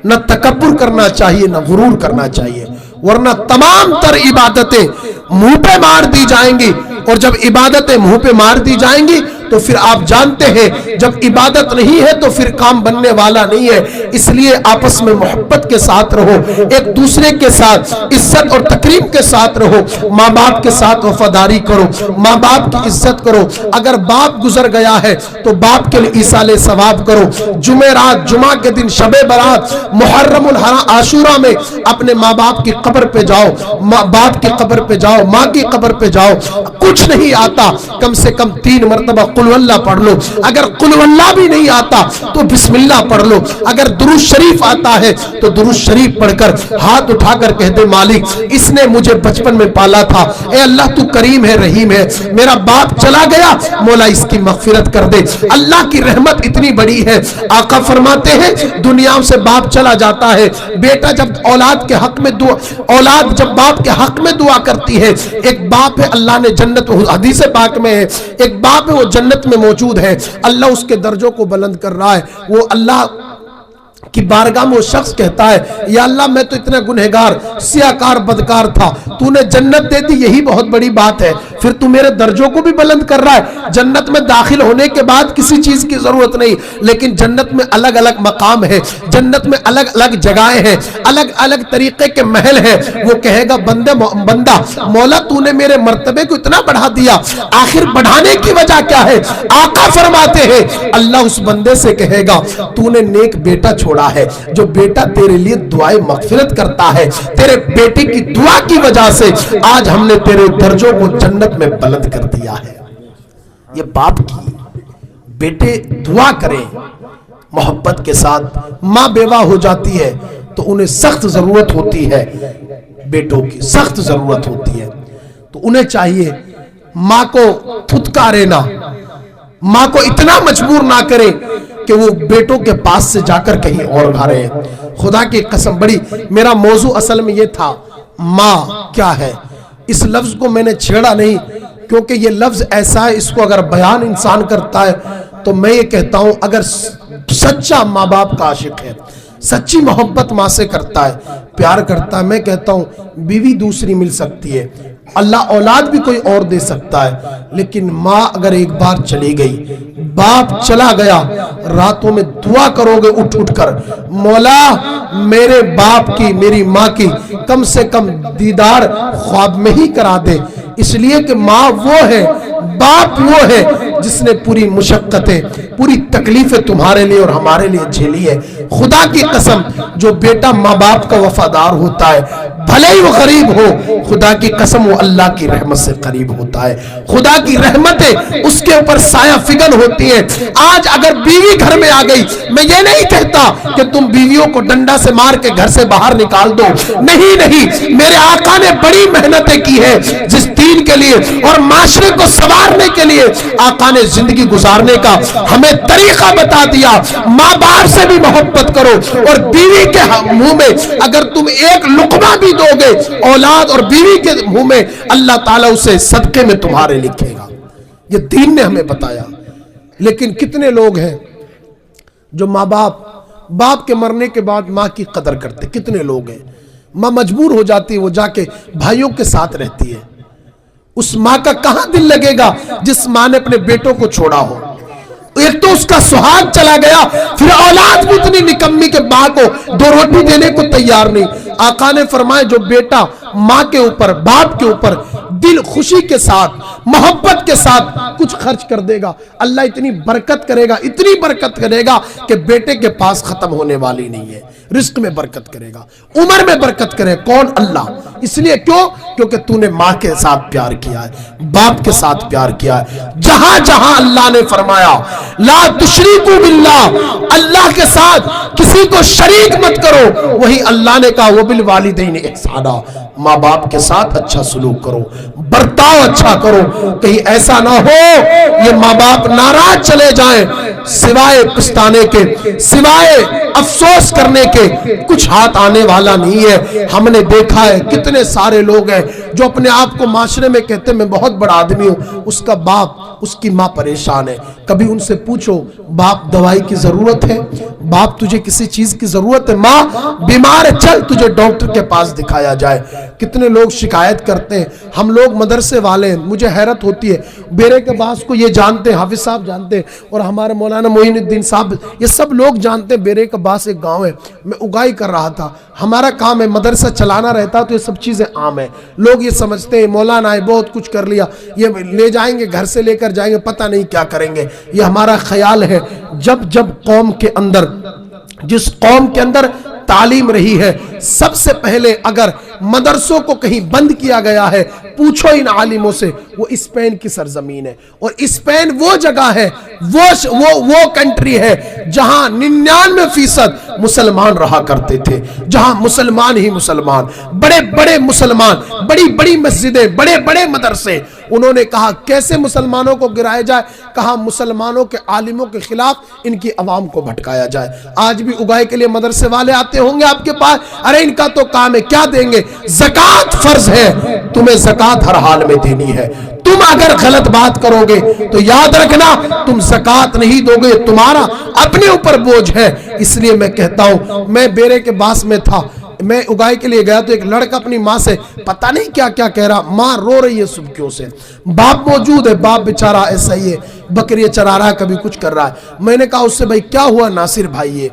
نہ تکبر کرنا چاہیے، نہ غرور کرنا چاہیے، ورنہ تمام تر عبادتیں منہ پہ مار دی جائیں گی. اور جب عبادتیں منہ پہ مار دی جائیں گی تو پھر آپ جانتے ہیں جب عبادت نہیں ہے تو پھر کام بننے والا نہیں ہے. اس لیے آپس میں محبت کے ساتھ رہو، ایک دوسرے کے ساتھ عزت اور تکریم کے ساتھ رہو، ماں باپ کے ساتھ وفاداری کرو، ماں باپ کی عزت کرو. اگر باپ گزر گیا ہے تو باپ کے لیے ایصال ثواب کرو. جمعرات، جمعہ کے دن، شب برات، محرم الحرام، عاشورہ میں اپنے ماں باپ کی قبر پہ جاؤ، ماں باپ کی قبر پہ جاؤ، ماں کی قبر پہ جاؤ. کچھ نہیں آتا کم سے کم 3 مرتبہ قل واللہ پڑھ لو. اگر قل واللہ بھی نہیں آتا تو بسم اللہ پڑھ لو. اگر درود شریف آتا ہے تو درود شریف پڑھ کر ہاتھ اٹھا کر کہہ دے مالک اس نے مجھے بچپن میں پالا تھا، اے اللہ تو کریم ہے، رحیم ہے. میرا باپ چلا گیا، مولا اس کی مغفرت کر دے. اللہ کی رحمت اتنی بڑی ہے. آقا فرماتے ہیں دنیا سے باپ چلا جاتا ہے، بیٹا جب اولاد کے حق میں دعا، اولاد جب باپ کے حق میں دعا کرتی ہے. ایک باپ ہے اللہ نے جنت، حدیث پاک میں ہے، ایک باپ ہے وہ جنت میں موجود ہے، اللہ اس کے درجوں کو بلند کر رہا ہے. وہ اللہ کی بارگاہ میں وہ شخص کہتا ہے یا اللہ میں تو اتنا گنہگار، سیاکار، بدکار تھا، تو نے جنت دے دی، یہی بہت بڑی بات ہے. پھر تو میرے درجوں کو بھی بلند کر رہا ہے. جنت میں داخل ہونے کے بعد کسی چیز کی ضرورت نہیں، لیکن جنت میں الگ الگ مقام ہے، جنت میں الگ الگ جگہیں ہیں، الگ الگ طریقے کے محل ہیں. وہ کہے گا بندہ مولا تو نے میرے مرتبے کو اتنا بڑھا دیا، آخر بڑھانے کی وجہ کیا ہے؟ آقا فرماتے ہیں اللہ اس بندے سے کہے گا تو نے نیک بیٹا چھوڑا ہے، جو بیٹا تیرے لیے دعائیں مغفرت کرتا ہے، تیرے بیٹے کی دعا کی وجہ سے آج ہم نے تیرے درجوں کو جنت میں بلند کر دیا ہے. یہ باپ کی بیٹے دعا کریں محبت کے ساتھ. ماں بیوہ ہو جاتی ہے تو انہیں سخت ضرورت ہوتی ہے، بیٹوں کی سخت ضرورت ہوتی ہے، تو انہیں چاہیے ماں کو پھٹکارے نہ، ماں کو اتنا مجبور نہ کرے کہ وہ بیٹوں کے پاس سے جا کر کہیں اور گھا رہے ہیں. خدا کی قسم بڑی میرا موضوع اصل میں یہ تھا ماں کیا ہے. اس لفظ کو میں نے چھیڑا نہیں کیونکہ یہ لفظ ایسا ہے، اس کو اگر بیان انسان کرتا ہے تو میں یہ کہتا ہوں اگر سچا ماں باپ کا عاشق ہے، سچی محبت ماں سے کرتا ہے، پیار کرتا ہے، میں کہتا ہوں بیوی دوسری مل سکتی ہے، اللہ اولاد بھی کوئی اور دے سکتا ہے، لیکن ماں اگر ایک بار چلی گئی، باپ چلا گیا، راتوں میں دعا کرو گے اٹھ اٹھ کر مولا میرے باپ کی، میری ماں کی کم سے کم دیدار خواب میں ہی کرا دے. اس لیے کہ ماں وہ ہے، باپ وہ ہے جس نے پوری مشقتیں، پوری تکلیفیں تمہارے لیے اور ہمارے لیے جھیلی ہے. خدا کی قسم جو بیٹا ماں باپ کا وفادار ہوتا ہے بھلے ہی وہ غریب ہو، خدا کی قسم وہ اللہ کی رحمت سے قریب ہوتا ہے. خدا کی رحمتیں اس کے اوپر سایہ فگن ہوتی ہیں. آج اگر بیوی گھر میں آ گئی، میں یہ نہیں کہتا کہ تم بیویوں کو ڈنڈا سے مار کے گھر سے باہر نکال دو، نہیں، میرے آقا نے بڑی محنتیں کی ہے جس دین کے لیے اور معاشرے کو سنوارنے کے لیے. آقا نے زندگی گزارنے کا ہمیں طریقہ بتا دیا. ماں باپ سے بھی محبت کرو اور بیوی کے منہ میں اگر تم ایک لقمہ بھی دو گے اولاد اور بیوی کے منہ میں، اللہ تعالیٰ اسے صدقے میں تمہارے لکھے گا. یہ دین نے ہمیں بتایا. لیکن کتنے لوگ ہیں جو ماں باپ کے مرنے کے بعد ماں کی قدر کرتے؟ کتنے لوگ ہیں ماں مجبور ہو جاتی ہے، وہ جا کے بھائیوں کے ساتھ رہتی ہے. اس ماں کا کہاں دل لگے گا جس ماں نے اپنے بیٹوں کو چھوڑا ہو؟ ایک تو اس کا سہاگ چلا گیا، پھر اولاد بھی اتنی نکمی کہ ماں کو 2 روٹی دینے کو تیار نہیں. آقا نے فرمایا جو بیٹا ماں کے اوپر، باپ کے اوپر دل خوشی کے ساتھ، محبت کے ساتھ کچھ خرچ کر دے گا، اللہ اتنی برکت کرے گا، اتنی برکت کرے گا کہ بیٹے کے پاس ختم ہونے والی نہیں ہے. رزق میں برکت کرے گا، عمر میں برکت کرے. کون؟ اللہ. اس لیے کیونکہ تو نے ماں کے ساتھ پیار کیا ہے، باپ کے ساتھ پیار کیا ہے. جہاں جہاں اللہ نے فرمایا لا تشریکو باللہ، اللہ کے ساتھ کسی کو شریک مت کرو، وہی اللہ نے کہا وبالوالدین احسانا، ماں باپ کے ساتھ اچھا سلوک کرو، برتاؤ اچھا کرو. کہیں ایسا نہ ہو یہ ماں باپ ناراض چلے جائیں سوائے پچھتانے کے، سوائے افسوس کرنے کے کچھ ہاتھ آنے والا نہیں ہے۔ ہم نے دیکھا ہے کتنے سارے لوگ ہیں جو اپنے آپ کو معاشرے میں کہتے ہیں میں بہت بڑا آدمی ہوں، اس کا باپ اس کی ماں پریشان ہے۔ کبھی ان سے پوچھو باپ دوائی کی ضرورت ہے؟ باپ تجھے کسی چیز کی ضرورت ہے؟ ماں بیمار ہے، چل تجھے ڈاکٹر کے پاس دکھایا جائے۔ کتنے لوگ شکایت کرتے ہیں، ہم لوگ مدرسے والے ہیں، مجھے حیرت ہوتی ہے، بیرے کے باس کو یہ جانتے ہیں، حافظ صاحب جانتے ہیں، اور ہمارے مولانا معین الدین صاحب، یہ سب لوگ جانتے ہیں بیرے کے باس ایک گاؤں ہے۔ میں اگائی کر رہا تھا، ہمارا کام ہے مدرسہ چلانا رہتا، تو یہ سب چیزیں عام ہیں۔ لوگ یہ سمجھتے ہیں مولانا ہے بہت کچھ کر لیا، یہ لے جائیں گے گھر سے لے کر جائیں گے، پتہ نہیں کیا کریں گے۔ یہ ہمارا خیال ہے جب قوم کے اندر، جس قوم کے اندر تعلیم رہی ہے، سب سے پہلے اگر مدرسوں کو کہیں بند کیا گیا ہے، پوچھو ان عالموں سے، وہ اسپین کی سرزمین ہے۔ اور اسپین وہ جگہ ہے، وہ کنٹری ہے جہاں 99% مسلمان رہا کرتے تھے، جہاں مسلمان ہی مسلمان، بڑے بڑے مسلمان، بڑی بڑی مسجدیں، بڑے بڑے مدرسے۔ انہوں نے کہا کیسے مسلمانوں کو گرایا جائے، کہا مسلمانوں کے عالموں کے خلاف ان کی عوام کو بھٹکایا جائے۔ آج بھی اگائی کے لیے مدرسے والے آتے ہوں گے آپ کے پاس، ارے ان کا تو کام ہے، کیا دیں گے؟ زکوٰۃ فرض ہے، تمہیں زکوٰۃ ہر حال میں دینی ہے۔ تم اگر غلط بات کرو گے تو یاد رکھنا تم زکوٰۃ نہیں دو گے، تمہارا اپنے اوپر بوجھ ہے۔ اس لیے میں کہتا ہوں، میں بیرے کے باس میں تھا، میں اگائی کے لیے گیا تو ایک لڑکا اپنی ماں سے پتہ نہیں کیا کیا کہہ رہا، ماں رو رہی ہے صبحیوں سے، باپ موجود ہے، باپ بیچارہ ایسا ہی ہے، بکریاں چرا رہا ہے، کبھی کچھ کر رہا ہے۔ میں نے کہا اس سے بھائی کیا ہوا ناصر بھائی، یہ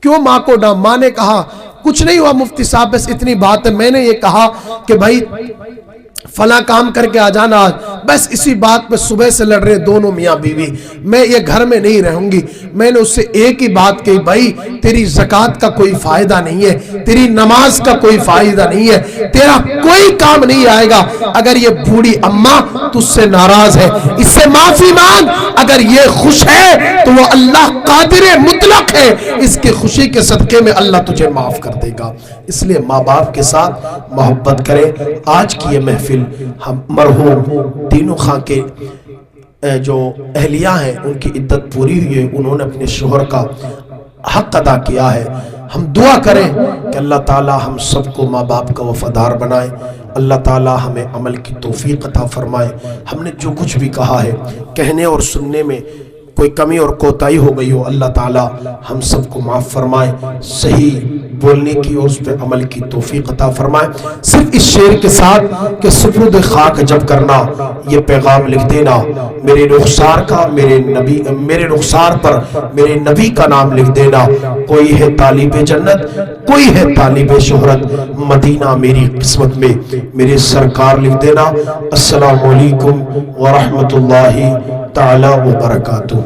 کیوں ماں کو ڈانٹ؟ ماں نے کہا کچھ نہیں ہوا مفتی صاحب، بس اتنی بات ہے، میں نے یہ کہا کہ بھائی فلاں کام کر کے آ جانا، بس اسی بات پہ صبح سے لڑ رہے دونوں میاں بیوی، میں یہ گھر میں نہیں رہوں گی۔ میں نے اس سے ایک ہی بات کہی، بھائی تیری زکوٰۃ کا کوئی فائدہ نہیں ہے، تیری نماز کا کوئی فائدہ نہیں ہے، تیرا کوئی کام نہیں آئے گا اگر یہ بوڑھی اماں تجھ سے ناراض ہے، اس سے معافی مانگ، اگر یہ خوش ہے تو وہ اللہ قادر مطلق ہے، اس کی خوشی کے صدقے میں اللہ تجھے معاف کر دے گا۔ اس لیے ماں باپ کے ساتھ محبت کریں۔ آج کی یہ محفل ہم مرحوم تینوں خاں کے جو اہلیہ ہیں ان کی عدت پوری ہوئی ہے، انہوں نے اپنے شوہر کا حق ادا کیا ہے۔ ہم دعا کریں کہ اللہ تعالی ہم سب کو ماں باپ کا وفادار بنائے، اللہ تعالی ہمیں عمل کی توفیق عطا فرمائے۔ ہم نے جو کچھ بھی کہا ہے کہنے اور سننے میں کوئی کمی اور کوتاہی ہو گئی ہو، اللہ تعالی ہم سب کو معاف فرمائے، صحیح بولنے کی اور اس پہ عمل کی توفیق عطا فرمائے۔ صرف اس شعر کے ساتھ کہ سپرد خاک جب کرنا، یہ پیغام لکھ دینا، میرے رخسار کا، میرے رخسار پر میرے نبی کا نام لکھ دینا۔ کوئی ہے طالب جنت، کوئی ہے طالب شہرت، مدینہ میری قسمت میں میرے سرکار لکھ دینا۔ السلام علیکم ورحمۃ اللہ تعالی وبرکاتہ۔